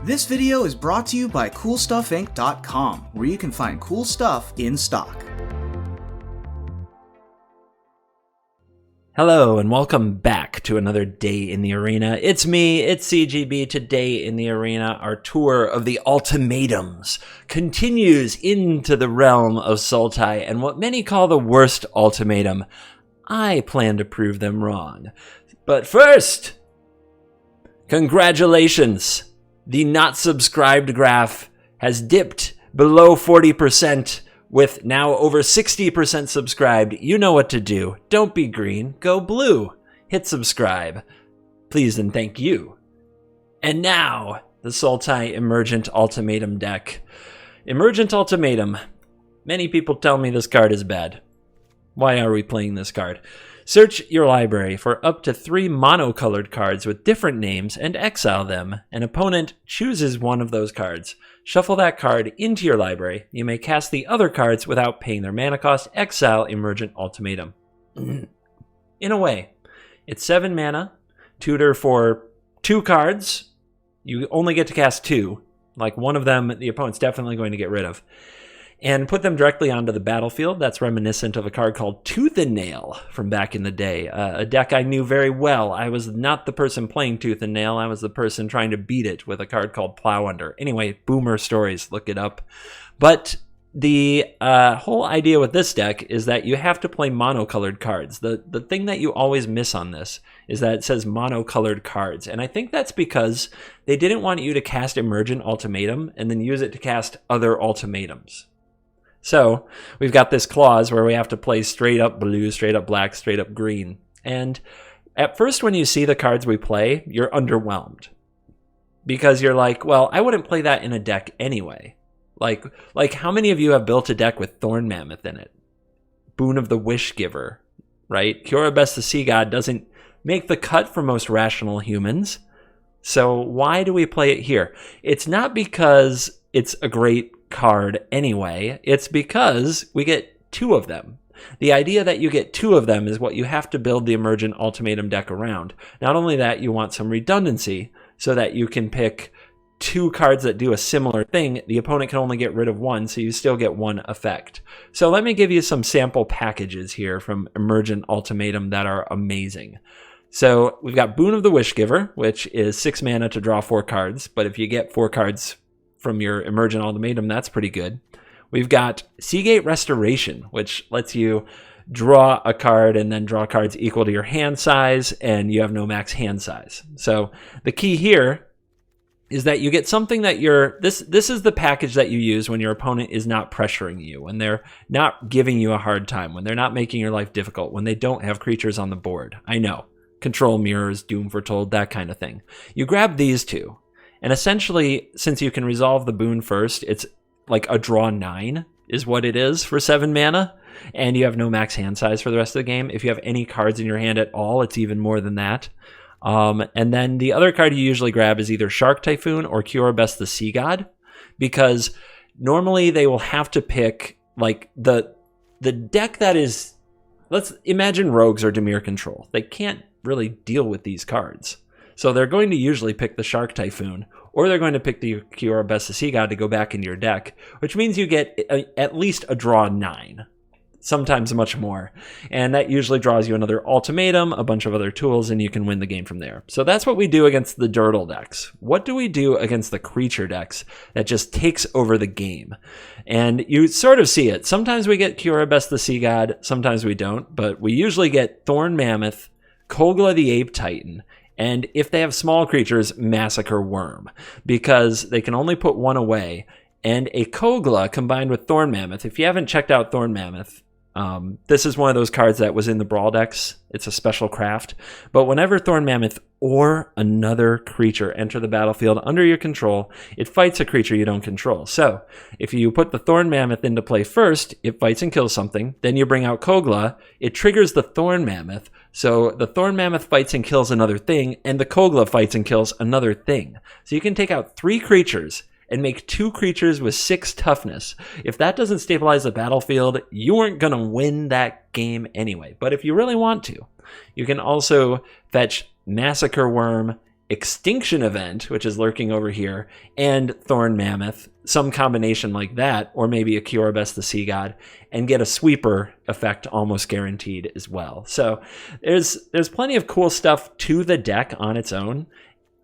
This video is brought to you by CoolStuffInc.com, where you can find cool stuff in stock. Hello and welcome back to another Day in the Arena. It's me, it's CGB. Today in the Arena, our tour of the ultimatums continues into the realm of Sultai and what many call the worst ultimatum. I plan to prove them wrong. But first, congratulations! The not subscribed graph has dipped below 40%. With now over 60% subscribed. You know what to do. Don't be green, go blue. Hit subscribe. Please and thank you. And now, the Sultai Emergent Ultimatum deck. Emergent Ultimatum. Many people tell me this card is bad. Why are we playing this card? Search your library for up to 3 monocolored cards with different names and exile them. An opponent chooses one of those cards. Shuffle that card into your library. You may cast the other cards without paying their mana cost. Exile Emergent Ultimatum. In a way, it's 7 mana. Tutor for 2 cards. You only get to cast 2. Like one of them, the opponent's definitely going to get rid of. And put them directly onto the battlefield. That's reminiscent of a card called Tooth and Nail from back in the day. A deck I knew very well. I was not the person playing Tooth and Nail. I was the person trying to beat it with a card called Plow Under. Anyway, boomer stories. Look it up. But the whole idea with this deck is that you have to play monocolored cards. The thing that you always miss on this is that it says monocolored cards. And I think that's because they didn't want you to cast Emergent Ultimatum and then use it to cast other ultimatums. So we've got this clause where we have to play straight up blue, straight up black, straight up green. And at first when you see the cards we play, you're underwhelmed. Because you're like, well, I wouldn't play that in a deck anyway. Like how many of you have built a deck with Thorn Mammoth in it? Boon of the Wish Giver, right? Kiora Best the Sea God doesn't make the cut for most rational humans. So why do we play it here? It's not because it's a great card anyway, it's because we get 2 of them. The idea that you get 2 of them is what you have to build the Emergent Ultimatum deck around. Not only that, you want some redundancy so that you can pick 2 cards that do a similar thing. The opponent can only get rid of 1, so you still get 1 effect. So let me give you some sample packages here from Emergent Ultimatum that are amazing. So we've got Boon of the Wish Giver, which is 6 mana to draw 4 cards, but if you get 4 cards from your Emergent Ultimatum, that's pretty good. We've got Seagate Restoration, which lets you draw a card and then draw cards equal to your hand size, and you have no max hand size. So the key here is that you get something that this is the package that you use when your opponent is not pressuring you, when they're not giving you a hard time, when they're not making your life difficult, when they don't have creatures on the board. I know. Control Mirrors, Doom Foretold, that kind of thing. You grab these 2. And essentially, since you can resolve the boon first, it's like a draw 9 is what it is for 7 mana. And you have no max hand size for the rest of the game. If you have any cards in your hand at all, it's even more than that. And then the other card you usually grab is either Shark Typhoon or Kiora Best the Sea God. Because normally they will have to pick like the deck that is... Let's imagine Rogues or Dimir Control. They can't really deal with these cards. So they're going to usually pick the Shark Typhoon, or they're going to pick the Kiora Best the Sea God to go back into your deck, which means you get at least a draw 9, sometimes much more. And that usually draws you another ultimatum, a bunch of other tools, and you can win the game from there. So that's what we do against the Dirtle decks. What do we do against the creature decks that just takes over the game? And you sort of see it. Sometimes we get Kiora Best the Sea God, sometimes we don't, but we usually get Thorn Mammoth, Kogla the Ape Titan, and if they have small creatures, Massacre Worm, because they can only put 1 away. And a Kogla combined with Thorn Mammoth, if you haven't checked out Thorn Mammoth, this is one of those cards that was in the Brawl decks. It's a special craft. But whenever Thorn Mammoth or another creature enter the battlefield under your control, it fights a creature you don't control. So if you put the Thorn Mammoth into play first, it fights and kills something. Then you bring out Kogla. It triggers the Thorn Mammoth. So the Thorn Mammoth fights and kills another thing, and the Kogla fights and kills another thing. So you can take out 3 creatures and make 2 creatures with 6 toughness. If that doesn't stabilize the battlefield, you aren't going to win that game anyway. But if you really want to, you can also fetch Massacre Worm Extinction Event, which is lurking over here, and Thorn Mammoth, some combination like that, or maybe a Kiorabest the Sea God, and get a sweeper effect almost guaranteed as well. So there's plenty of cool stuff to the deck on its own.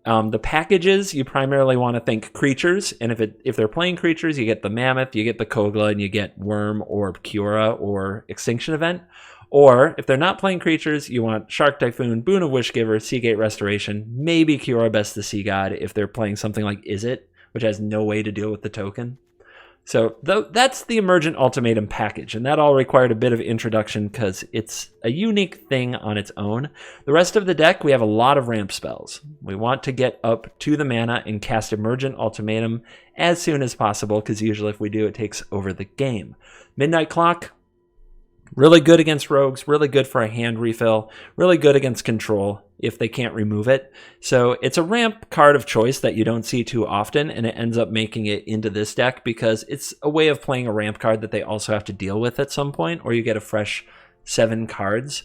The packages, you primarily want to think creatures, and if they're playing creatures, you get the Mammoth, you get the Kogla, and you get Worm or Kiora or Extinction Event. Or if they're not playing creatures, you want Shark Typhoon, Boon of Wishgiver, Seagate Restoration, maybe Kiorabest the Sea God if they're playing something like Izzet, which has no way to deal with the token. So that's the Emergent Ultimatum package, and that all required a bit of introduction because it's a unique thing on its own. The rest of the deck, we have a lot of ramp spells. We want to get up to the mana and cast Emergent Ultimatum as soon as possible because usually if we do, it takes over the game. Midnight Clock, really good against rogues, really good for a hand refill, really good against control if they can't remove it. So it's a ramp card of choice that you don't see too often, and it ends up making it into this deck because it's a way of playing a ramp card that they also have to deal with at some point, or you get a fresh 7 cards.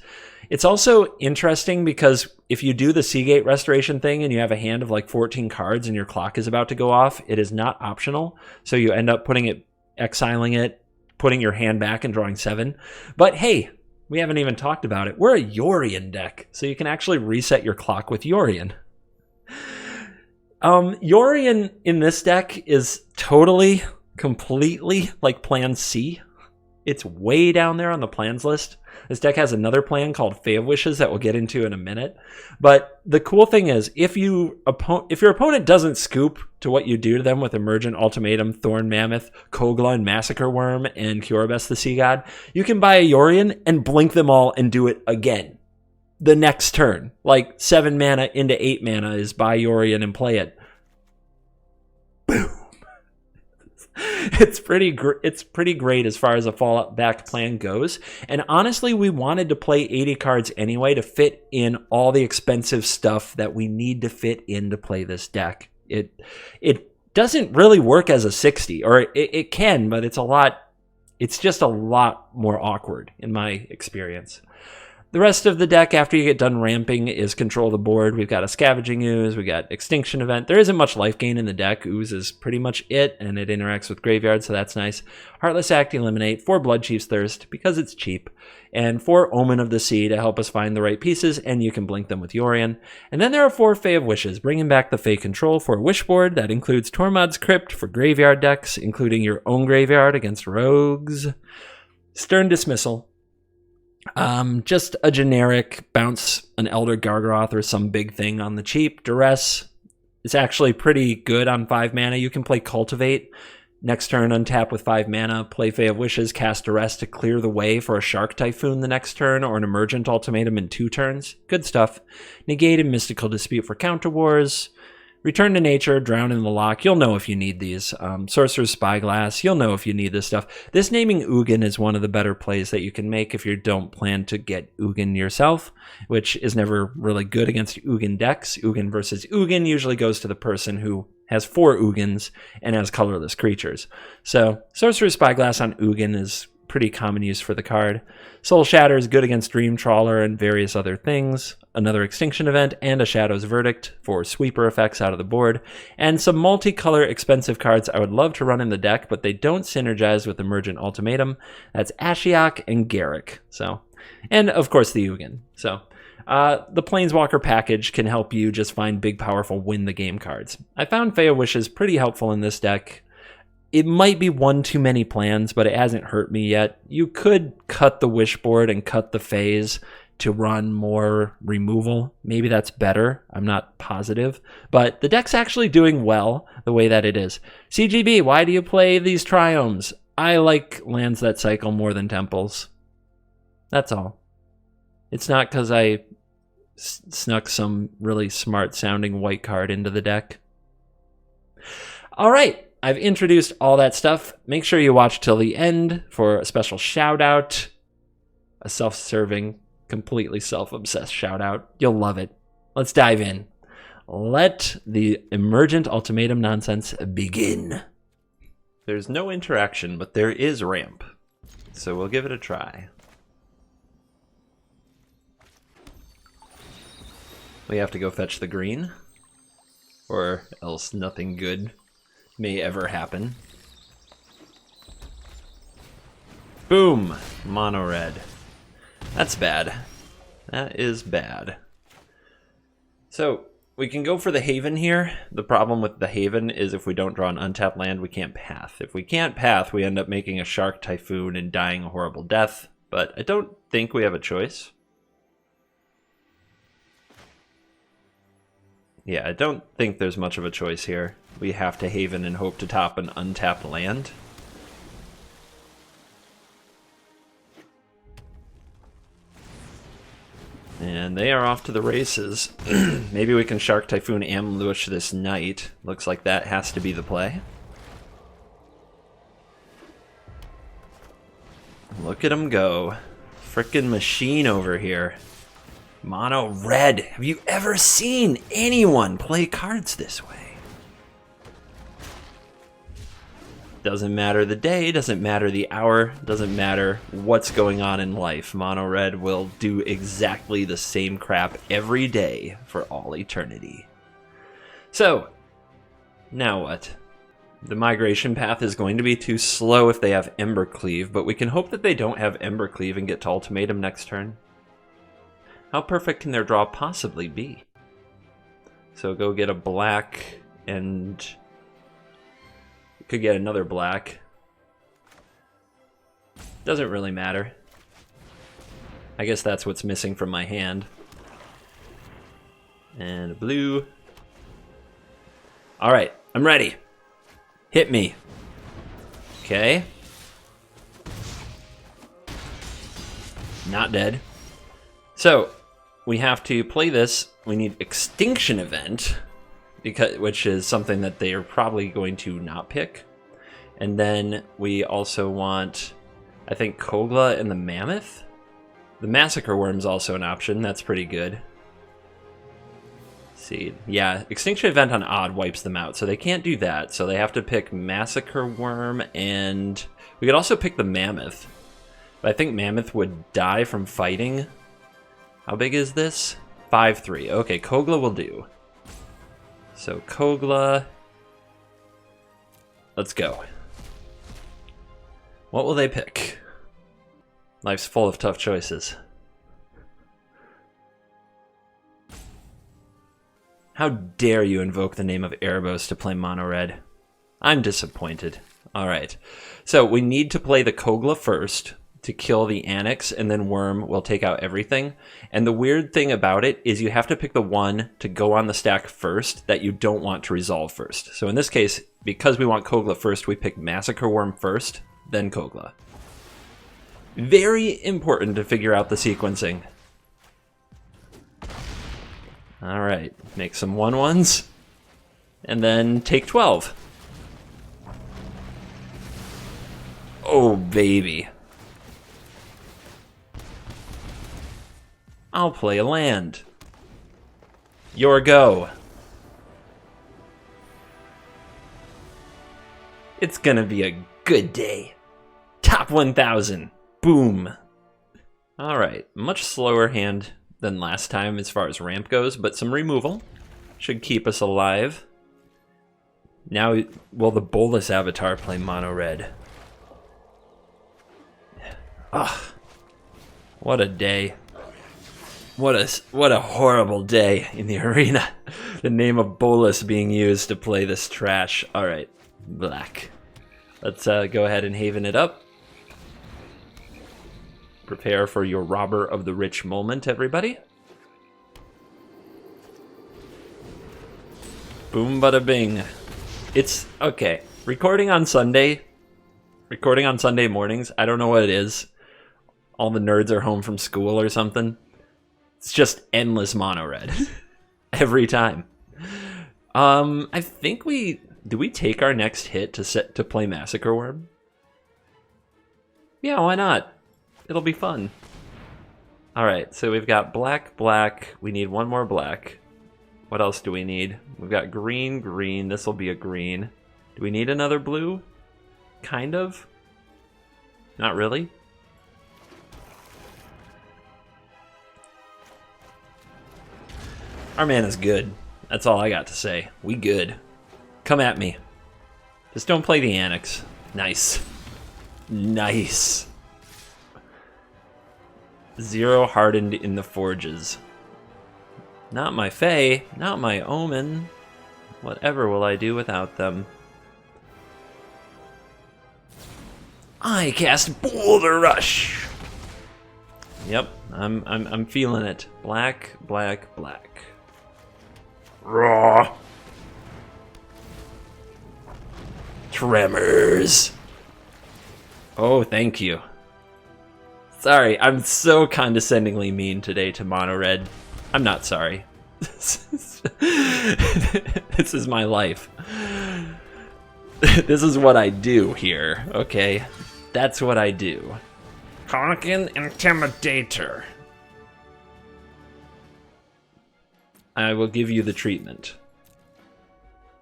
It's also interesting because if you do the Seagate Restoration thing and you have a hand of like 14 cards and your clock is about to go off, it is not optional. So you end up exiling it, putting your hand back and drawing 7. But hey, we haven't even talked about it. We're a Yorion deck, so you can actually reset your clock with Yorion. Yorion in this deck is totally, completely like Plan C. It's way down there on the plans list. This deck has another plan called Fae of Wishes that we'll get into in a minute. But the cool thing is, if your opponent doesn't scoop to what you do to them with Emergent Ultimatum, Thorn Mammoth, Kogla, and Massacre Worm, and Kiorabest the Sea God, you can buy a Yorion and blink them all and do it again the next turn. Like 7 mana into 8 mana is buy Yorion and play it. Boom. It's pretty great as far as a fallback plan goes. And honestly, we wanted to play 80 cards anyway to fit in all the expensive stuff that we need to fit in to play this deck. It doesn't really work as a 60, or it can, but it's just a lot more awkward in my experience. The rest of the deck, after you get done ramping, is control the board. We've got a Scavenging Ooze, we got Extinction Event. There isn't much life gain in the deck. Ooze is pretty much it, and it interacts with Graveyard, so that's nice. Heartless Act, Eliminate, 4 Bloodchief's Thirst, because it's cheap, and 4 Omen of the Sea to help us find the right pieces, and you can blink them with Yorion. And then there are 4 Fae of Wishes, bringing back the Fae control for a Wish board. That includes Tormod's Crypt for Graveyard decks, including your own Graveyard against rogues. Stern Dismissal. Just a generic bounce an Elder Gargaroth or some big thing on the cheap. Duress is actually pretty good on 5 mana. You can play Cultivate. Next turn, untap with 5 mana, play Fae of Wishes, cast Duress to clear the way for a Shark Typhoon the next turn, or an Emergent Ultimatum in 2 turns. Good stuff. Negate and Mystical Dispute for Counter Wars. Return to Nature, Drown in the Lock. You'll know if you need these. Sorcerer's Spyglass. You'll know if you need this stuff. This naming Ugin is one of the better plays that you can make if you don't plan to get Ugin yourself, which is never really good against Ugin decks. Ugin versus Ugin usually goes to the person who has 4 Ugins and has colorless creatures. So Sorcerer's Spyglass on Ugin is pretty common use for the card. Soul Shatter is good against Dream Trawler and various other things. Another Extinction Event and a Shadow's Verdict for sweeper effects out of the board. And some multicolor expensive cards I would love to run in the deck, but they don't synergize with Emergent Ultimatum. That's Ashiok and Garruk. And of course the Ugin. The Planeswalker package can help you just find big, powerful, win the game cards. I found Fae of Wishes pretty helpful in this deck. It might be one too many plans, but it hasn't hurt me yet. You could cut the Wish board and cut the Faes to run more removal. Maybe that's better. I'm not positive. But the deck's actually doing well the way that it is. CGB, why do you play these Triomes? I like lands that cycle more than temples. That's all. It's not because I snuck some really smart sounding white card into the deck. All right. I've introduced all that stuff. Make sure you watch till the end for a special shout out. A self-serving, completely self-obsessed shout out. You'll love it. Let's dive in. Let the Emergent Ultimatum nonsense begin. There's no interaction, but there is ramp. So we'll give it a try. We have to go fetch the green. or else nothing good may ever happen. Boom! Mono red. That's bad. That is bad. So, we can go for the Haven here. The problem with the Haven is if we don't draw an untapped land, we can't path. If we can't path, we end up making a Shark Typhoon and dying a horrible death. But I don't think we have a choice. Yeah, I don't think there's much of a choice here. We have to Haven and hope to top an untapped land. And they are off to the races. Maybe we can Shark Typhoon ambush this knight. Looks like that has to be the play. Look at him go. Frickin' machine over here. Mono red. Have you ever seen anyone play cards this way? Doesn't matter the day, doesn't matter the hour, doesn't matter what's going on in life. Mono red will do exactly the same crap every day for all eternity. So, now what? The migration path is going to be too slow if they have Embercleave, but we can hope that they don't have Embercleave and get to Ultimatum next turn. How perfect can their draw possibly be? So go get a black and... could get another black. Doesn't really matter. I guess that's what's missing from my hand. And a blue. Alright, I'm ready. Hit me. Okay. Not dead. So, we have to play this. We need Extinction Event, which is something that they are probably going to not pick. And then we also want, I think, Kogla and the Mammoth. The Massacre Worm's also an option. That's pretty good. Let's see, yeah, Extinction Event on odd wipes them out, so they can't do that. So they have to pick Massacre Worm, and we could also pick the Mammoth. But I think Mammoth would die from fighting. How big is this? 5/3. Okay, Kogla will do. So Kogla, let's go. What will they pick? Life's full of tough choices. How dare you invoke the name of Erebos to play mono red? I'm disappointed. Alright, so we need to play the Kogla first to kill the Annex, and then Worm will take out everything. And the weird thing about it is you have to pick the one to go on the stack first that you don't want to resolve first. So in this case, because we want Kogla first, we pick Massacre Worm first, then Kogla. Very important to figure out the sequencing. Alright, make some 1/1s, and then take 12. Oh, baby. I'll play a land. Your go. It's gonna be a good day. Top 1000. Boom. Alright, much slower hand than last time as far as ramp goes, but some removal should keep us alive. Now, will the Bolus Avatar play mono red? Ugh. What a day. What a horrible day in the arena. The name of Bolus being used to play this trash. Alright, black. Let's go ahead and Haven it up. Prepare for your robber of the rich moment, everybody. Boom bada bing. It's okay. Recording on Sunday mornings, I don't know what it is. All the nerds are home from school or something. It's just endless mono red. Every time. I think do we take our next hit to play Massacre Worm? Yeah, why not? It'll be fun. Alright, so we've got black, black. We need one more black. What else do we need? We've got green, green. This will be a green. Do we need another blue? Kind of. Not really. Our man is good. That's all I got to say. We good. Come at me. Just don't play the Annex. Nice. Nice. 0 hardened in the forges. Not my Fae, not my Omen. Whatever will I do without them? I cast Boulder Rush. Yep, I'm feeling it. Black, black, black. Raw. Tremors. Oh, thank you. Sorry, I'm so condescendingly mean today to Mono Red. I'm not sorry. This is my life. This is what I do here, okay? That's what I do. Honkin' Intimidator. I will give you the treatment.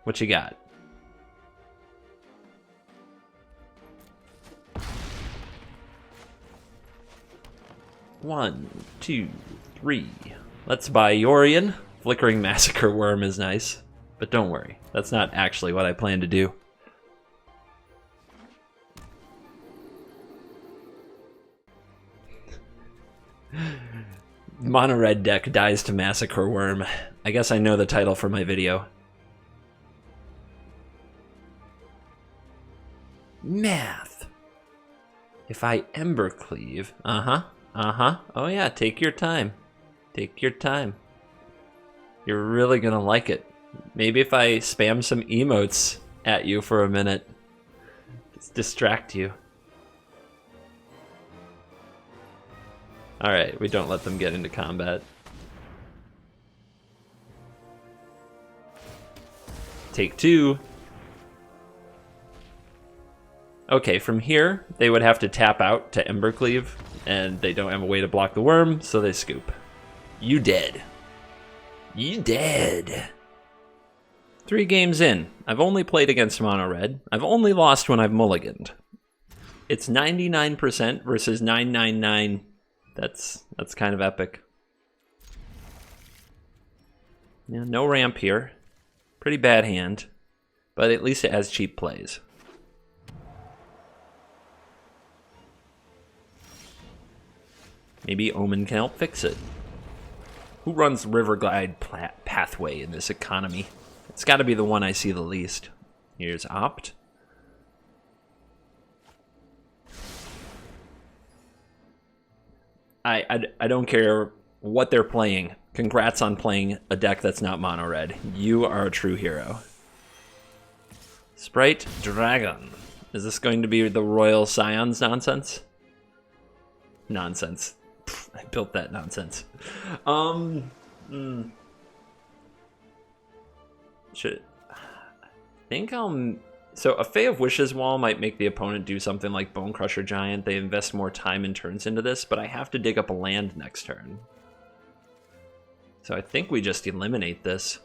What you got? One, two, three. Let's buy Yorion. Flickering Massacre Worm is nice, but don't worry. That's not actually what I plan to do. Mono red deck dies to Massacre Worm. I guess I know the title for my video. Math. If I Ember Cleave. Oh yeah, take your time. Take your time. You're really gonna like it. Maybe if I spam some emotes at you for a minute. Just distract you. Alright, we don't let them get into combat. Take 2. Okay, from here, they would have to tap out to Embercleave, and they don't have a way to block the worm, so they scoop. You dead. You dead. 3 games in. I've only played against Mono Red. I've only lost when I've mulliganed. It's 99% versus 999. That's kind of epic. Yeah, no ramp here. Pretty bad hand, but at least it has cheap plays. Maybe Omen can help fix it. Who runs Riverglide Pathway in this economy? It's got to be the one I see the least. Here's Opt. I don't care what they're playing. Congrats on playing a deck that's not mono red. You are a true hero. Sprite Dragon. Is this going to be the Royal Scions nonsense? Nonsense. Pfft, I built that nonsense. Should I think so a Fae of Wishes wall might make the opponent do something like Bone Crusher Giant. They invest more time and turns into this, but I have to dig up a land next turn. So I think we just eliminate this.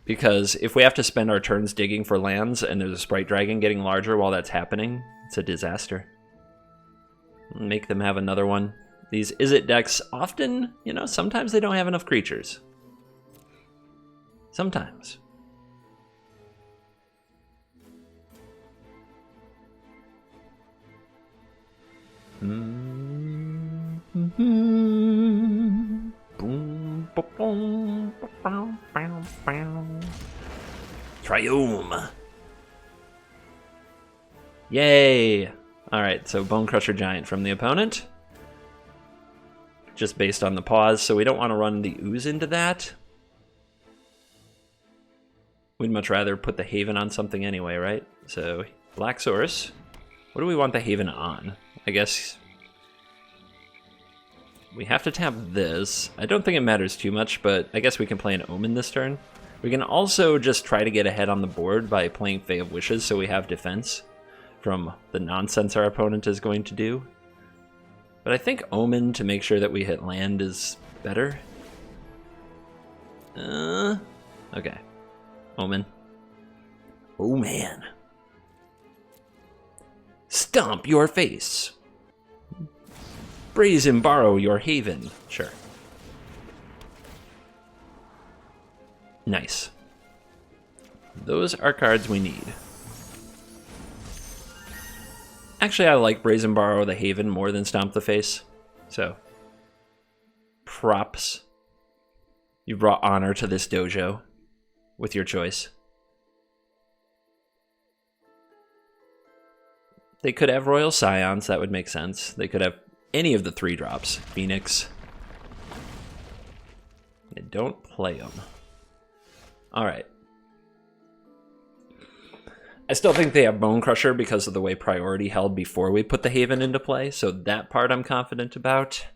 Because if we have to spend our turns digging for lands and there's a Sprite Dragon getting larger while that's happening, it's a disaster. Make them have another one. These Izzet decks often, you know, sometimes they don't have enough creatures. Sometimes. Triumph. Yay! Alright, so Bone Crusher Giant from the opponent. Just based on the pause, so we don't want to run the Ooze into that. We'd much rather put the Haven on something anyway, right? So, Black Source. What do we want the Haven on? I guess we have to tap this. I don't think it matters too much, but I guess we can play an Omen this turn. We can also just try to get ahead on the board by playing Fae of Wishes so we have defense from the nonsense our opponent is going to do. But I think Omen to make sure that we hit land is better. Okay. Omen. Oh man. Brazen Borrow your Haven. Sure. Nice. Those are cards we need. Actually, I like Brazen Borrow the Haven more than Stomp the Face. So, props. You brought honor to this dojo with your choice. They could have Royal Scions, that would make sense. They could have any of the 3-drops. Phoenix. They don't play them. Alright. I still think they have Bone Crusher because of the way priority held before we put the Haven into play, so that part I'm confident about.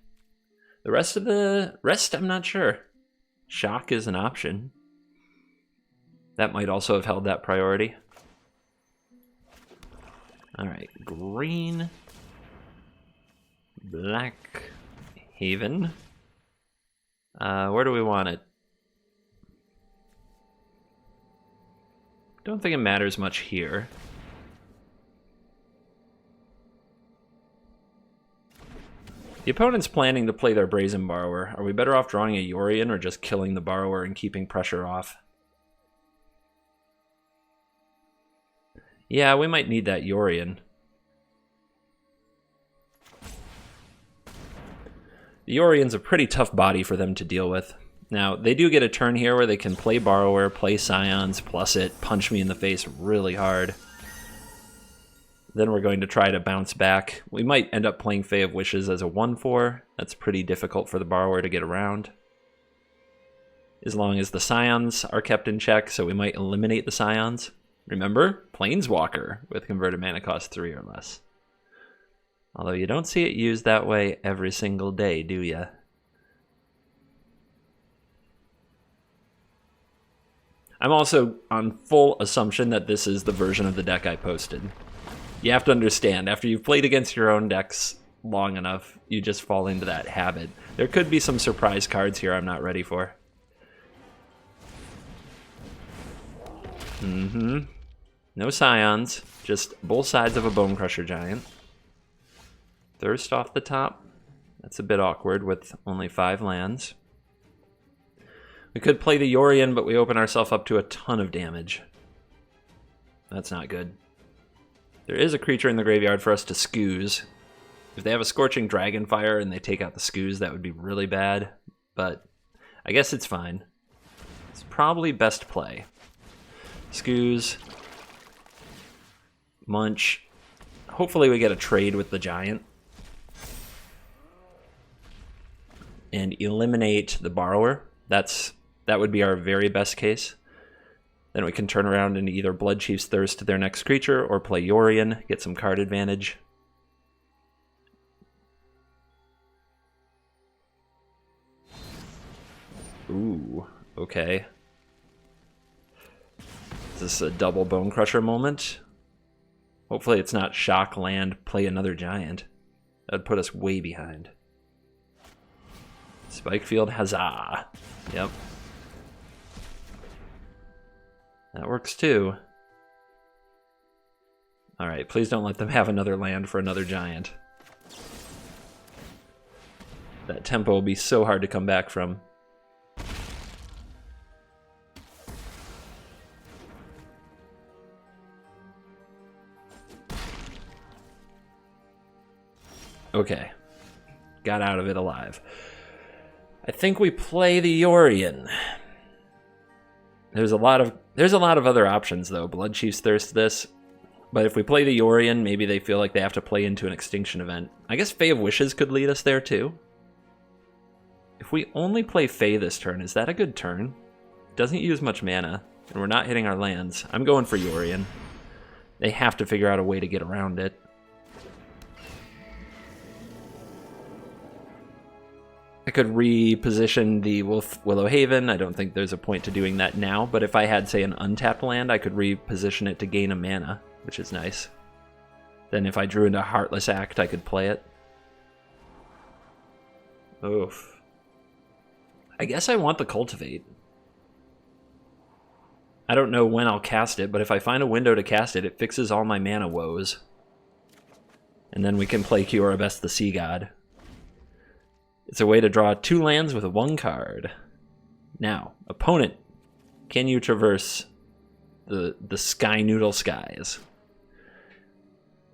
The rest I'm not sure. Shock is an option. That might also have held that priority. Alright, green, black, Haven. Where do we want it? Don't think it matters much here. The opponent's planning to play their Brazen Borrower. Are we better off drawing a Yorion or just killing the Borrower and keeping pressure off? Yeah, we might need that Yorion. The Yorion's a pretty tough body for them to deal with. Now, they do get a turn here where they can play Borrower, play Scions, plus it, punch me in the face really hard. Then we're going to try to bounce back. We might end up playing Fae of Wishes as a 1/4. That's pretty difficult for the Borrower to get around. As long as the Scions are kept in check, so we might eliminate the Scions. Remember, Planeswalker with converted mana cost 3 or less. Although you don't see it used that way every single day, do ya? I'm also on full assumption that this is the version of the deck I posted. You have to understand, after you've played against your own decks long enough, you just fall into that habit. There could be some surprise cards here I'm not ready for. No Scions, just both sides of a Bone Crusher Giant. Thirst off the top. That's a bit awkward with only 5 lands. We could play the Yorion, but we open ourselves up to a ton of damage. That's not good. There is a creature in the graveyard for us to scoos. If they have a Scorching Dragonfire and they take out the scoos, that would be really bad. But I guess it's fine. It's probably best play. Scoos. Munch. Hopefully we get a trade with the Giant. And eliminate the Borrower. That would be our very best case. Then we can turn around and either Bloodchief's Thirst to their next creature or play Yorion, get some card advantage. Ooh, okay. Is this a double Bone Crusher moment? Hopefully it's not shock land, play another Giant. That would put us way behind. Spikefield, huzzah. Yep. That works too. Alright, please don't let them have another land for another Giant. That tempo will be so hard to come back from. Okay. Got out of it alive. I think we play the Yorion. There's a lot of other options though. Bloodchief's Thirst this. But if we play the Yorion, maybe they feel like they have to play into an extinction event. I guess Fae of Wishes could lead us there too. If we only play Fae this turn, is that a good turn? Doesn't use much mana, and we're not hitting our lands. I'm going for Yorion. They have to figure out a way to get around it. I could reposition the Willow Haven. I don't think there's a point to doing that now, but if I had, say, an untapped land, I could reposition it to gain a mana, which is nice. Then if I drew into Heartless Act, I could play it. Oof. I guess I want the Cultivate. I don't know when I'll cast it, but if I find a window to cast it, it fixes all my mana woes. And then we can play Kiora Best the Sea God. It's a way to draw 2 lands with 1 card. Now, opponent, can you traverse the Sky Noodle skies?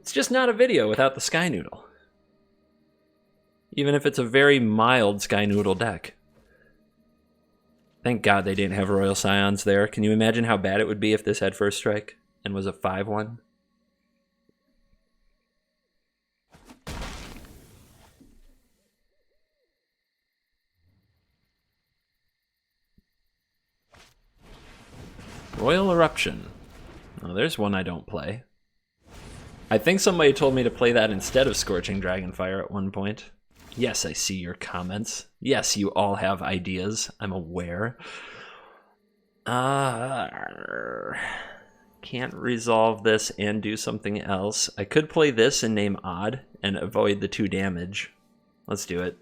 It's just not a video without the Sky Noodle. Even if it's a very mild Sky Noodle deck. Thank God they didn't have Royal Scions there. Can you imagine how bad it would be if this had First Strike and was a 5/1? Royal Eruption. Oh, there's one I don't play. I think somebody told me to play that instead of Scorching Dragonfire at one point. Yes, I see your comments. Yes, you all have ideas. I'm aware. Can't resolve this and do something else. I could play this and name Odd and avoid the 2 damage. Let's do it.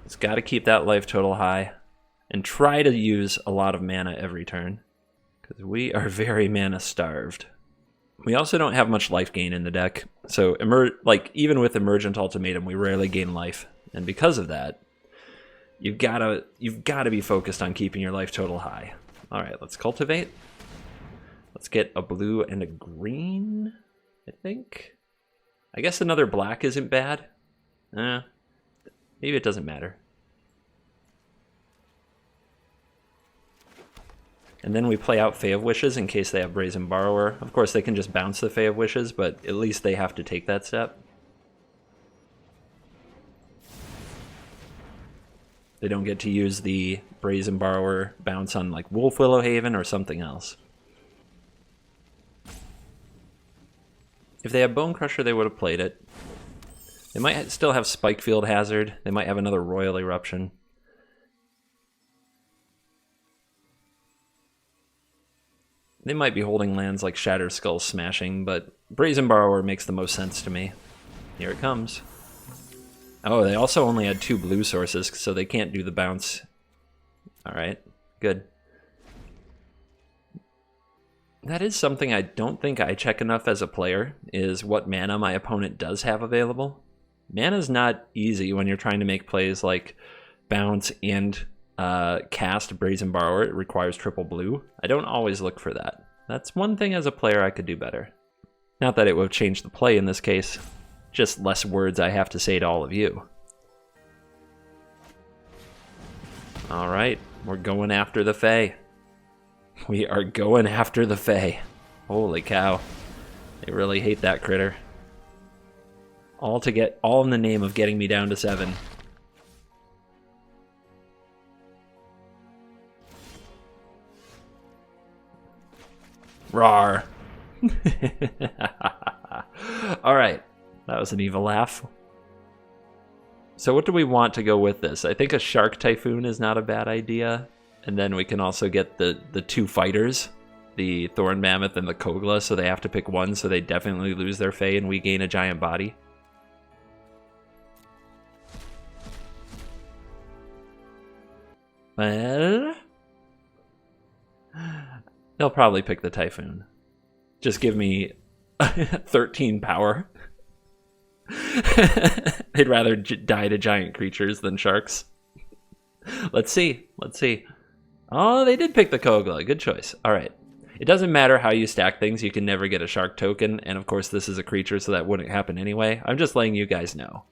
It's got to keep that life total high and try to use a lot of mana every turn because we are very mana starved. We also don't have much life gain in the deck, so even with Emergent Ultimatum, we rarely gain life, and because of that, you've got to be focused on keeping your life total high. All right, let's cultivate. Let's get a blue and a green, I think. I guess another black isn't bad. Maybe it doesn't matter. And then we play out Fae of Wishes in case they have Brazen Borrower. Of course, they can just bounce the Fae of Wishes, but at least they have to take that step. They don't get to use the Brazen Borrower bounce on like Wolf Willowhaven or something else. If they had Bone Crusher, they would have played it. They might still have Spikefield Hazard. They might have another Royal Eruption. They might be holding lands like Shattered Skull Smashing, but Brazen Borrower makes the most sense to me. Here it comes. Oh, they also only had 2 blue sources, so they can't do the bounce. Alright, good. That is something I don't think I check enough as a player, is what mana my opponent does have available. Mana's not easy when you're trying to make plays like bounce and cast Brazen Borrower. It requires triple blue. I don't always look for that. That's one thing as a player I could do better. Not that it would change the play in this case, just less words I have to say to all of you. Alright, we're going after the Fae. We are going after the Fae. Holy cow. They really hate that critter. All in the name of getting me down to 7. Rawr. Alright, that was an evil laugh. So what do we want to go with this? I think a Shark Typhoon is not a bad idea. And then we can also get the 2 fighters, the Thorn Mammoth and the Kogla, so they have to pick one, so they definitely lose their Fae and we gain a giant body. Well, they'll probably pick the Typhoon. Just give me 13 power. They'd rather die to giant creatures than sharks. Let's see. Let's see. Oh, they did pick the Kogla. Good choice. All right. It doesn't matter how you stack things. You can never get a shark token. And of course, this is a creature, so that wouldn't happen anyway. I'm just letting you guys know.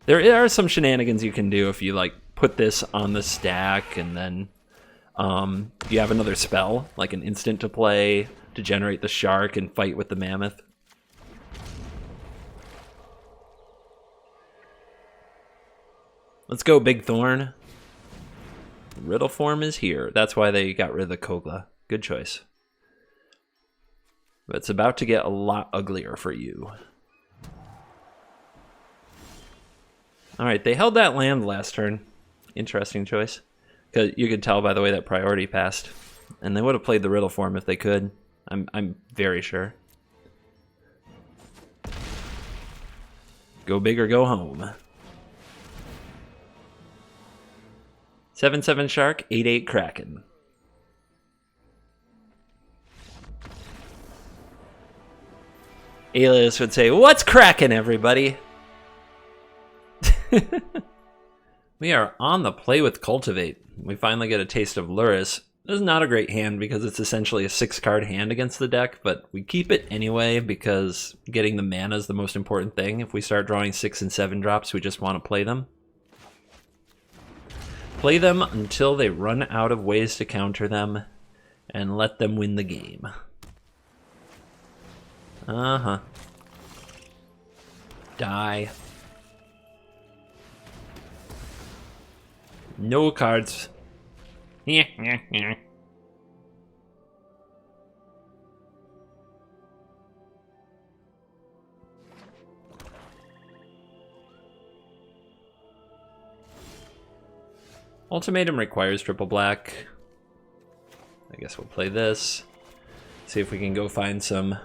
There are some shenanigans you can do if you like put this on the stack and then you have another spell, like an instant to play to generate the shark and fight with the mammoth. Let's go, Big Thorn. Riddle form is here. That's why they got rid of the Kogla. Good choice. But it's about to get a lot uglier for you. Alright, they held that land last turn. Interesting choice. Because you could tell by the way that priority passed. And they would have played the Riddle form if they could. I'm very sure. Go big or go home. 7/7 Shark, 8/8 Kraken. Alias would say, "What's cracking, everybody?" We are on the play with Cultivate. We finally get a taste of Luris. This is not a great hand because it's essentially a 6-card hand against the deck, but we keep it anyway because getting the mana is the most important thing. If we start drawing 6 and 7 drops, we just want to play them. Play them until they run out of ways to counter them, and let them win the game. Uh-huh. Die. No cards. Ultimatum requires triple black. I guess we'll play this. See if we can go find some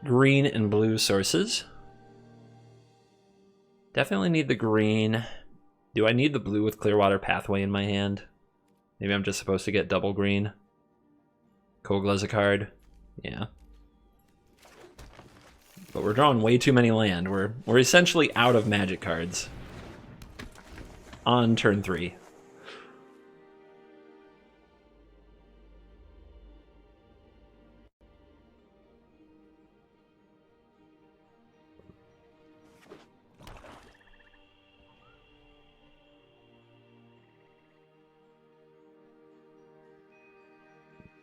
green and blue sources. Definitely need the green. Do I need the blue with Clearwater Pathway in my hand? Maybe I'm just supposed to get double green. Kogla's a card. Yeah. But we're drawing way too many land. We're essentially out of magic cards. On turn 3.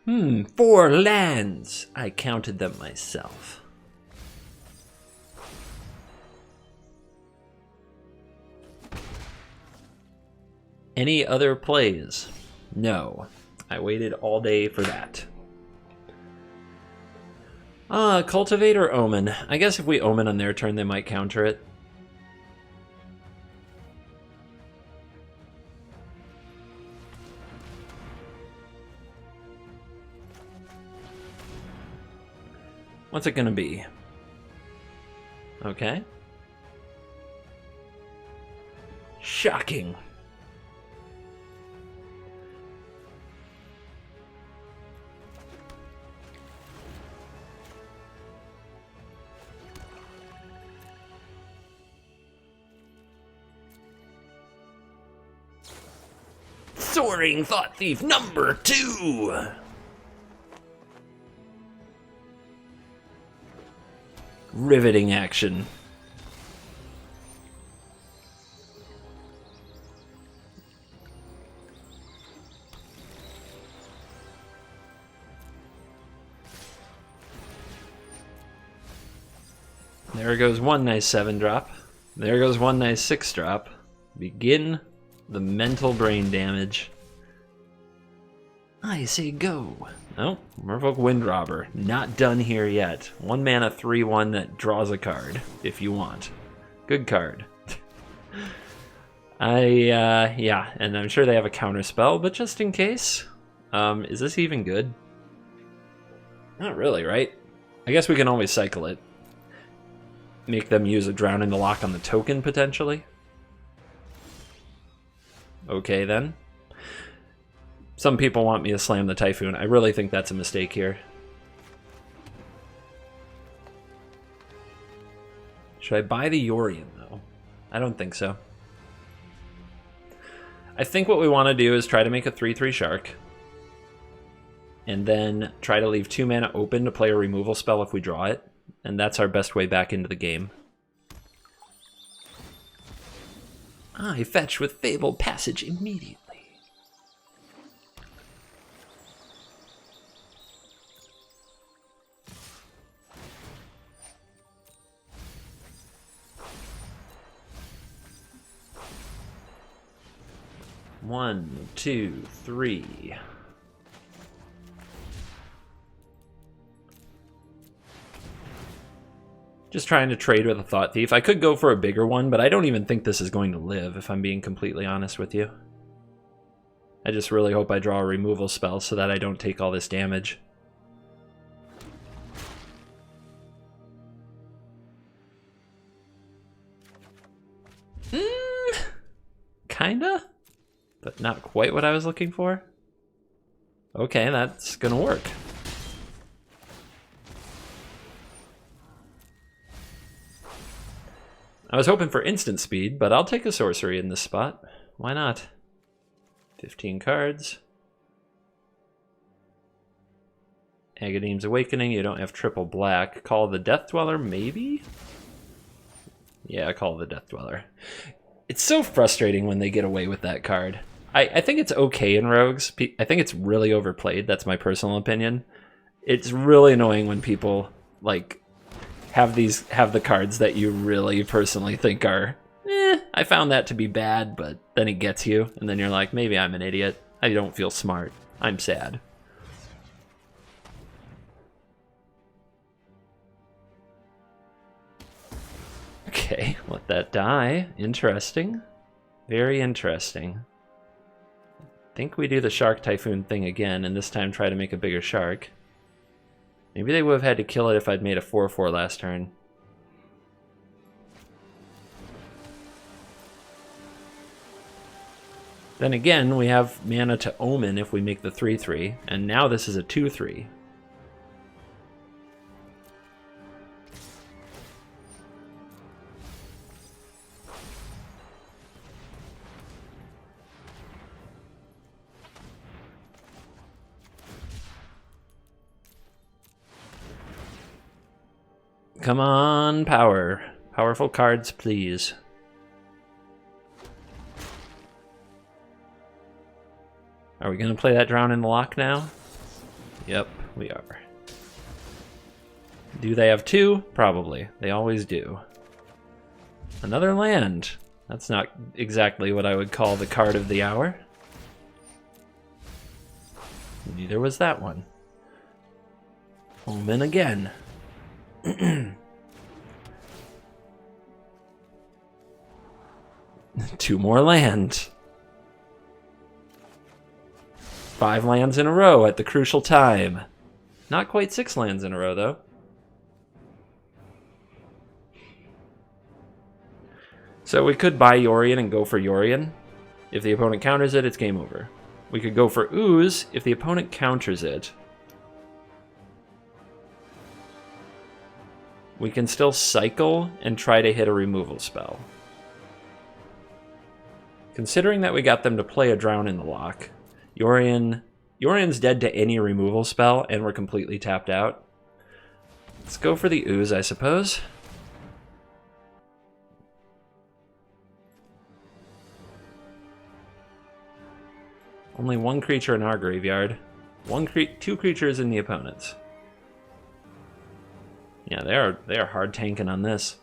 Hmm, 4 lands. I counted them myself. Any other plays? No. I waited all day for that. Cultivate or Omen? I guess if we Omen on their turn, they might counter it. What's it gonna be? Okay. Shocking. Soaring Thought Thief number 2! Riveting action. There goes one nice 7-drop. There goes one nice 6-drop. Begin the mental brain damage. I say go. Oh, Merfolk Windrobber. Not done here yet. 1 mana 3/1 that draws a card, if you want. Good card. Yeah, and I'm sure they have a counter spell, but just in case. Is this even good? Not really, right? I guess we can always cycle it. Make them use a Drown in the Lock on the token, potentially. Okay, then. Some people want me to slam the Typhoon. I really think that's a mistake here. Should I buy the Yorion, though? I don't think so. I think what we want to do is try to make a 3/3 Shark. And then try to leave 2 mana open to play a removal spell if we draw it. And that's our best way back into the game. I fetch with Fabled Passage immediately. One, 2, 3. Just trying to trade with a Thought Thief. I could go for a bigger one, but I don't even think this is going to live, if I'm being completely honest with you. I just really hope I draw a removal spell so that I don't take all this damage. Kinda? But not quite what I was looking for. Okay, that's gonna work. I was hoping for instant speed, but I'll take a sorcery in this spot. Why not? 15 cards. Agadeem's Awakening, you don't have triple black. Call the Death Dweller, maybe? Yeah, call the Death Dweller. It's so frustrating when they get away with that card. I think it's okay in Rogues. I think it's really overplayed. That's my personal opinion. It's really annoying when people like have the cards that you really personally think are, I found that to be bad, but then it gets you, and then you're like, maybe I'm an idiot. I don't feel smart. I'm sad. Okay, let that die. Interesting. Very interesting. I think we do the Shark Typhoon thing again, and this time try to make a bigger shark. Maybe they would have had to kill it if I'd made a 4/4 last turn. Then again, we have mana to Omen if we make the 3/3, and now this is a 2/3. Come on, power. Powerful cards, please. Are we going to play that Drown in the Loch now? Yep, we are. Do they have two? Probably. They always do. Another land. That's not exactly what I would call the card of the hour. Neither was that one. Omen again. Two more land. 5 lands in a row at the crucial time. Not quite 6 lands in a row, though. So we could buy Yorion and go for Yorion. If the opponent counters it, it's game over. We could go for Ooze if the opponent counters it. We can still cycle and try to hit a removal spell. Considering that we got them to play a Drown in the Loch, Yorion's dead to any removal spell, and we're completely tapped out. Let's go for the Ooze, I suppose. Only one creature in our graveyard. Two creatures in the opponent's. Yeah, they are hard tanking on this.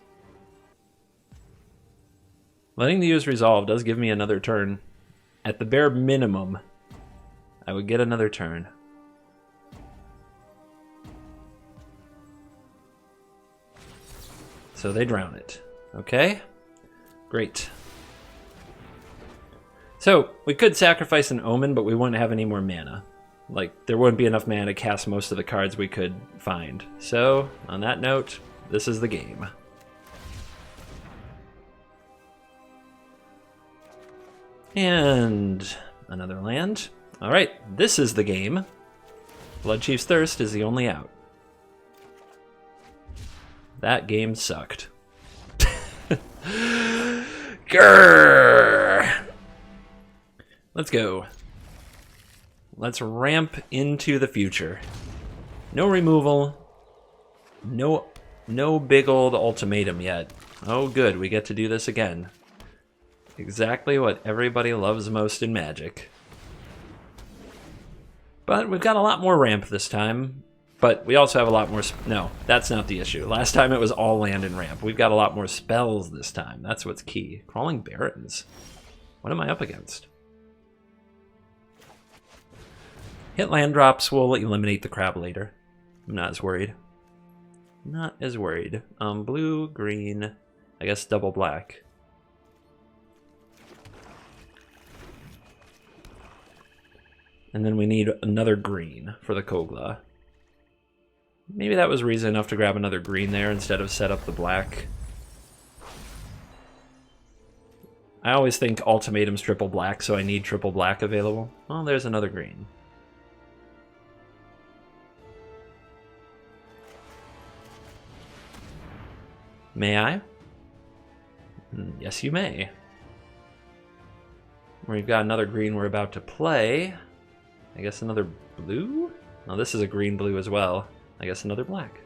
Letting the Ooze resolve does give me another turn. At the bare minimum, I would get another turn. So they drown it. Okay? Great. So, we could sacrifice an Omen, but we wouldn't have any more mana. Like, there wouldn't be enough mana to cast most of the cards we could find. So, on that note, this is the game. And another land. Alright, this is the game. Bloodchief's Thirst is the only out. That game sucked. Grrr! Let's go. Let's ramp into the future. No removal. No big old ultimatum yet. Oh good, we get to do this again. Exactly what everybody loves most in Magic. But we've got a lot more ramp this time. But we also have a lot more... No, that's not the issue. Last time it was all land and ramp. We've got a lot more spells this time. That's what's key. Crawling Barrens. What am I up against? Hit land drops will eliminate the crab later. I'm not as worried. Not as worried. Blue, green, I guess double black. And then we need another green for the Kogla. Maybe that was reason enough to grab another green there instead of set up the black. I always think ultimatum's triple black, so I need triple black available. Oh, there's another green. May I? Yes, you may. We've got another green we're about to play. I guess another blue? No, this is a green-blue as well. I guess another black.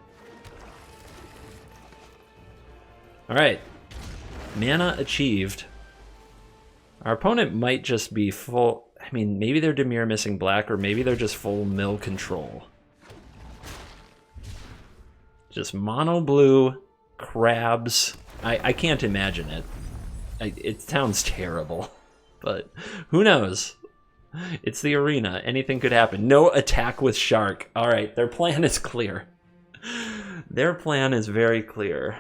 Alright. Mana achieved. Our opponent might just be full... I mean, maybe they're Dimir missing black, or maybe they're just full mill control. Just mono blue, crabs. I can't imagine it. It sounds terrible. But who knows? It's the arena. Anything could happen. No attack with shark. Alright, their plan is clear. Their plan is very clear.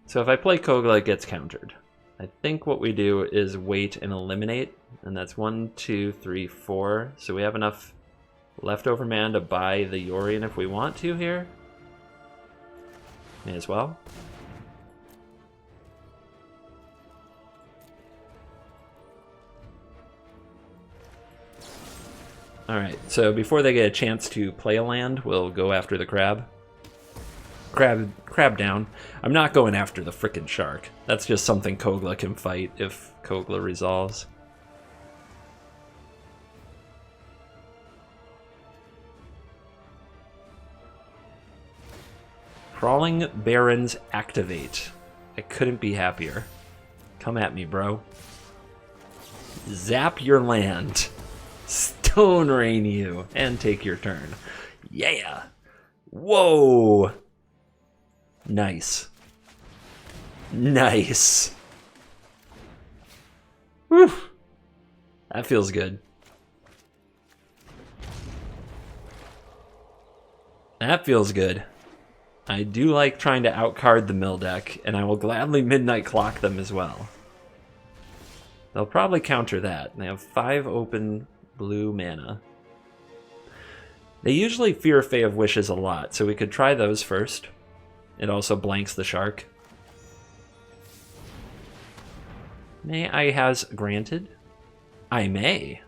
So if I play Kogla, it gets countered. I think what we do is wait and eliminate. And that's 1, 2, 3, 4. So we have enough leftover mana to buy the Yorion if we want to here. May as well. Alright, so before they get a chance to play a land, we'll go after the crab. Crab down. I'm not going after the frickin' shark. That's just something Kogla can fight if Kogla resolves. Crawling Barrens activate. I couldn't be happier. Come at me, bro. Zap your land. Stone Rain you and take your turn. Yeah. Whoa. Nice. Nice. Whew. That feels good. That feels good. I do like trying to outcard the mill deck, and I will gladly midnight clock them as well. They'll probably counter that. They have 5 open blue mana. They usually fear Fae of Wishes a lot, so we could try those first. It also blanks the shark. May I has granted? I may.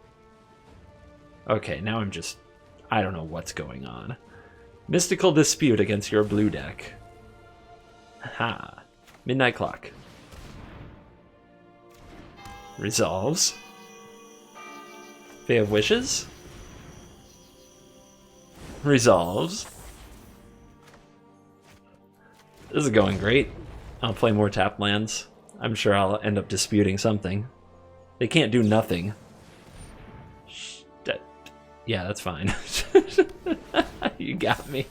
Okay, now I'm just... I don't know what's going on. Mystical Dispute against your blue deck. Ha. Midnight Clock. Resolves. Fae of Wishes. Resolves. This is going great. I'll play more tap lands. I'm sure I'll end up disputing something. They can't do nothing. Yeah, that's fine. You got me.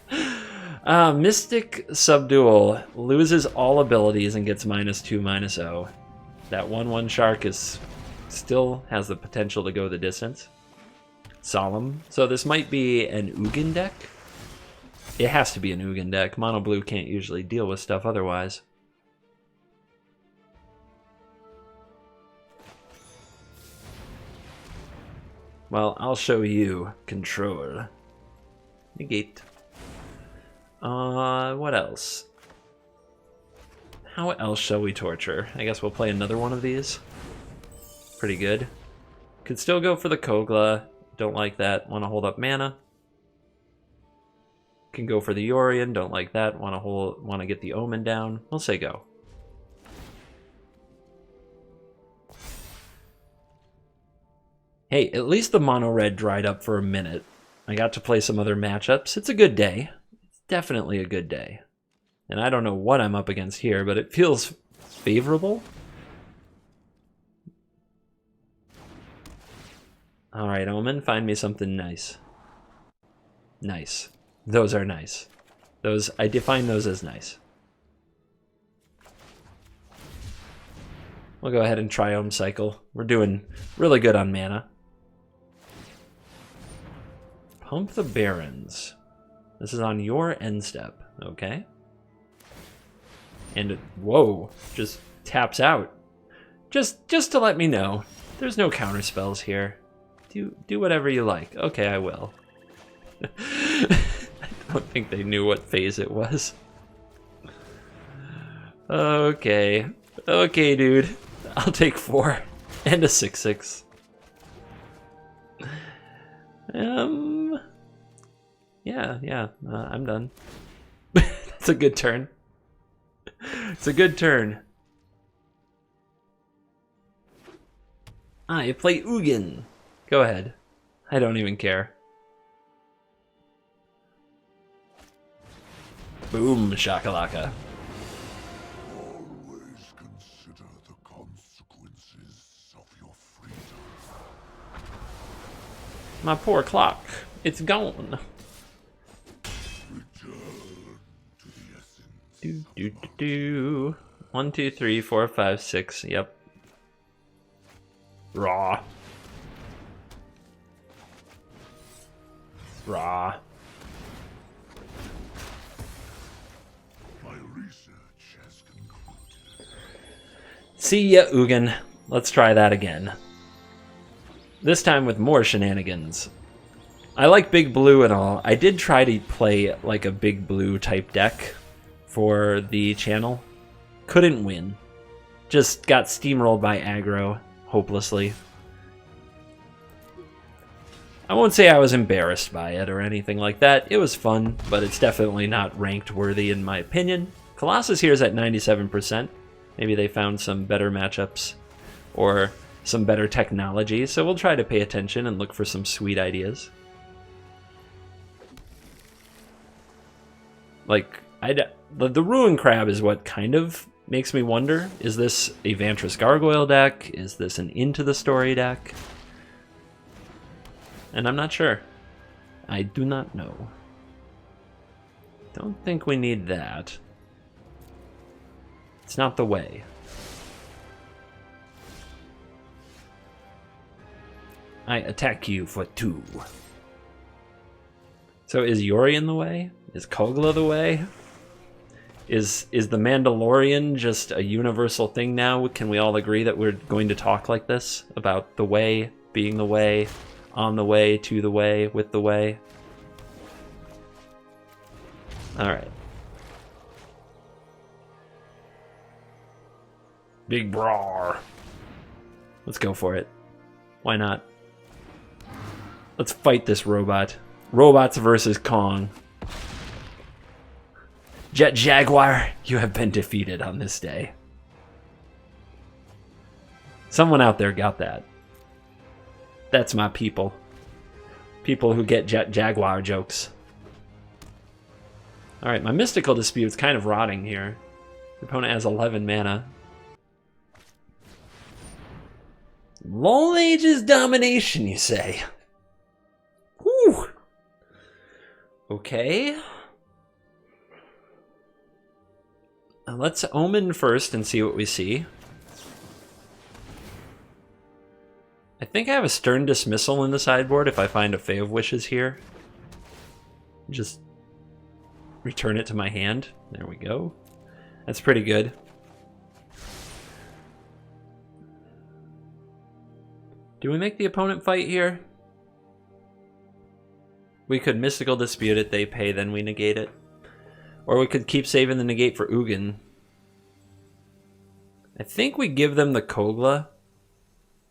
Mystic Subdual loses all abilities and gets -2/-0. That 1/1 shark is still has the potential to go the distance. Solemn. So this might be an Ugin deck. It has to be an Ugin deck. Mono blue can't usually deal with stuff otherwise. Well, I'll show you control. Negate. What else? How else shall we torture? I guess we'll play another one of these. Pretty good. Could still go for the Kogla. Don't like that. Want to hold up mana. Can go for the Yorion. Don't like that. Want to get the Omen down. We'll say go. Hey, at least the mono red dried up for a minute. I got to play some other matchups. It's a good day. It's definitely a good day. And I don't know what I'm up against here, but it feels favorable. Alright, Omen, find me something nice. Nice. Those are nice. Those, I define those as nice. We'll go ahead and Triome Cycle. We're doing really good on mana. Pump the Barrens. This is on your end step, okay? And whoa, just taps out. Just to let me know, there's no counter spells here. Do whatever you like. Okay, I will. I don't think they knew what phase it was. Okay. Okay, dude. I'll take 4 and a 6/6. Yeah, I'm done. It's a good turn. It's a good turn. Ah, you play Ugin. Go ahead. I don't even care. Boom, shakalaka. Always consider the consequences of your freedom. My poor clock. It's gone. Return to the essence. Do, do, do, do. 1, 2, 3, 4, 5, 6. Yep. Raw. Raw. My research has concluded. See ya, Ugin. Let's try that again. This time with more shenanigans. I like Big Blue and all. I did try to play like a Big Blue type deck for the channel. Couldn't win. Just got steamrolled by aggro hopelessly. I won't say I was embarrassed by it or anything like that. It was fun, but it's definitely not ranked worthy in my opinion. Colossus here is at 97%. Maybe they found some better matchups or some better technology, so we'll try to pay attention and look for some sweet ideas. Like, the Ruin Crab is what kind of makes me wonder, is this a Vantress Gargoyle deck? Is this an Into the Story deck? And I'm not sure. I do not know. Don't think we need that. It's not the way. I attack you for 2. So is Yori in the way? Is Kogla the way? Is the Mandalorian just a universal thing now? Can we all agree that we're going to talk like this? About the way, being the way, on the way, to the way, with the way? Alright. Big brawler. Let's go for it. Why not? Let's fight this robot. Robots versus Kong. Jet Jaguar, you have been defeated on this day. Someone out there got that. That's my people. People who get Jet Jaguar jokes. Alright, my Mystical Dispute's kind of rotting here. The opponent has 11 mana. Lone Ages domination, you say? Whew. Okay. Let's Omen first and see what we see. I think I have a Stern Dismissal in the sideboard if I find a Fae of Wishes here. Just return it to my hand. There we go. That's pretty good. Do we make the opponent fight here? We could Mystical Dispute it, they pay, then we negate it. Or we could keep saving the negate for Ugin. I think we give them the Kogla,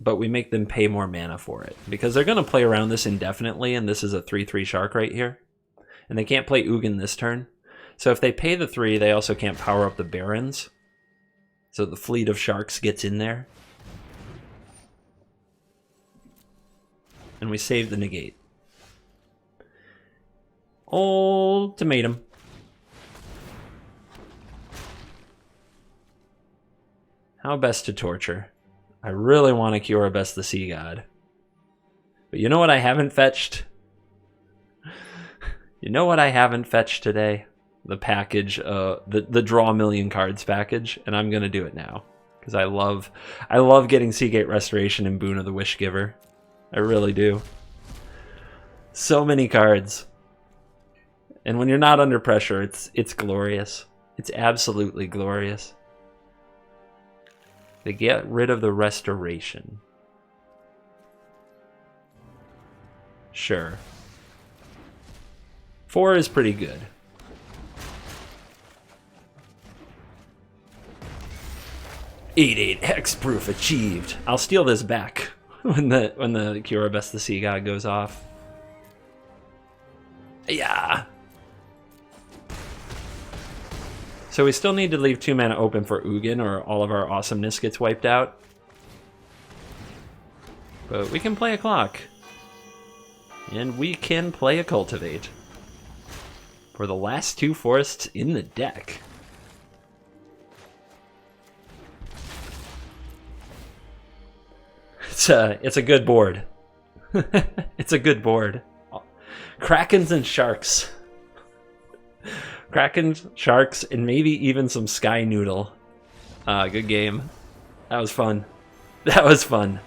but we make them pay more mana for it. Because they're going to play around this indefinitely, and this is a 3/3 Shark right here. And they can't play Ugin this turn. So if they pay the 3, they also can't power up the Barons. So the fleet of Sharks gets in there. And we save the negate. Ultimatum. How best to torture? I really want to cure Best the Sea God. But you know what I haven't fetched? You know what I haven't fetched today? The package, the Draw a Million Cards package, and I'm gonna do it now. Because I love getting Seagate Restoration and Boon of the Wishgiver. I really do. So many cards. And when you're not under pressure, it's glorious. It's absolutely glorious. They get rid of the Restoration. Sure. 4 is pretty good. Eight hexproof achieved. I'll steal this back when the Cure Best the Sea God goes off. Yeah. So we still need to leave 2 mana open for Ugin or all of our awesomeness gets wiped out. but we can play a clock. And we can play a cultivate. For the last 2 forests in the deck. It's a good board. It's a good board. Krakens and Sharks. Krakens, Sharks, and maybe even some Sky Noodle. Good game. That was fun. That was fun.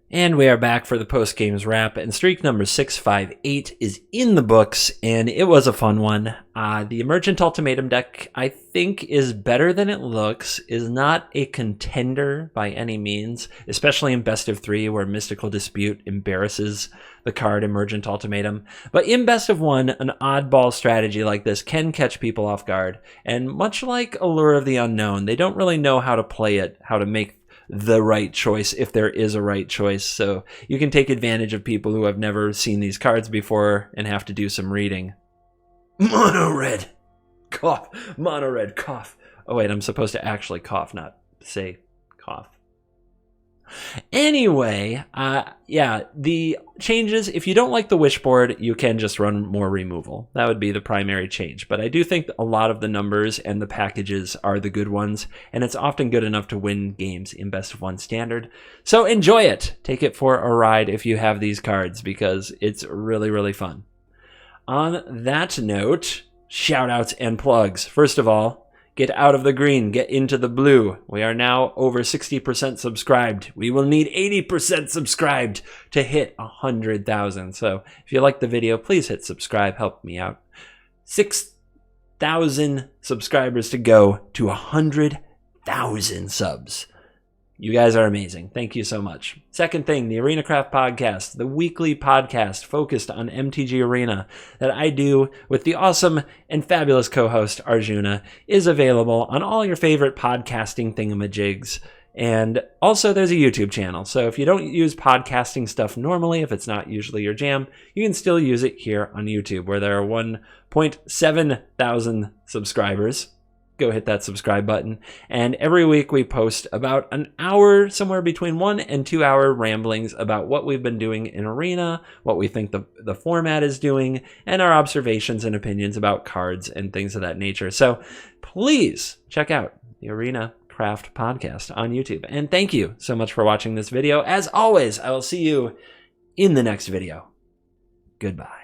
And we are back for the post-games wrap, and streak number 658 is in the books, and it was a fun one. The Emergent Ultimatum deck, I think, is better than it looks, is not a contender by any means, especially in Best of 3, where Mystical Dispute embarrasses the card Emergent Ultimatum. But in Best of 1, an oddball strategy like this can catch people off guard, and much like Allure of the Unknown, they don't really know how to play it, how to make the right choice, if there is a right choice. So you can take advantage of people who have never seen these cards before and have to do some reading. Mono red cough. Mono red cough. Oh wait, I'm supposed to actually cough, not say cough. Anyway, yeah, the changes, if you don't like the wishboard, you can just run more removal. That would be the primary change. But I do think a lot of the numbers and the packages are the good ones, and it's often good enough to win games in Best of 1 Standard. So enjoy it. Take it for a ride if you have these cards, because it's really, really fun. On that note, shout outs and plugs. First of all, get out of the green, get into the blue. We are now over 60% subscribed. We will need 80% subscribed to hit 100,000. So if you like the video, please hit subscribe, help me out. 6,000 subscribers to go to 100,000 subs. You guys are amazing. Thank you so much. Second thing, the ArenaCraft podcast, the weekly podcast focused on MTG Arena that I do with the awesome and fabulous co-host Arjuna, is available on all your favorite podcasting thingamajigs. And also there's a YouTube channel. So if you don't use podcasting stuff normally, if it's not usually your jam, you can still use it here on YouTube, where there are 1.7 thousand subscribers. Go hit that subscribe button. And every week we post about an hour, somewhere between 1 and 2 hour ramblings about what we've been doing in Arena, what we think the format is doing, and our observations and opinions about cards and things of that nature. So please check out the Arena Craft podcast on YouTube. And thank you so much for watching this video. As always, I will see you in the next video. Goodbye.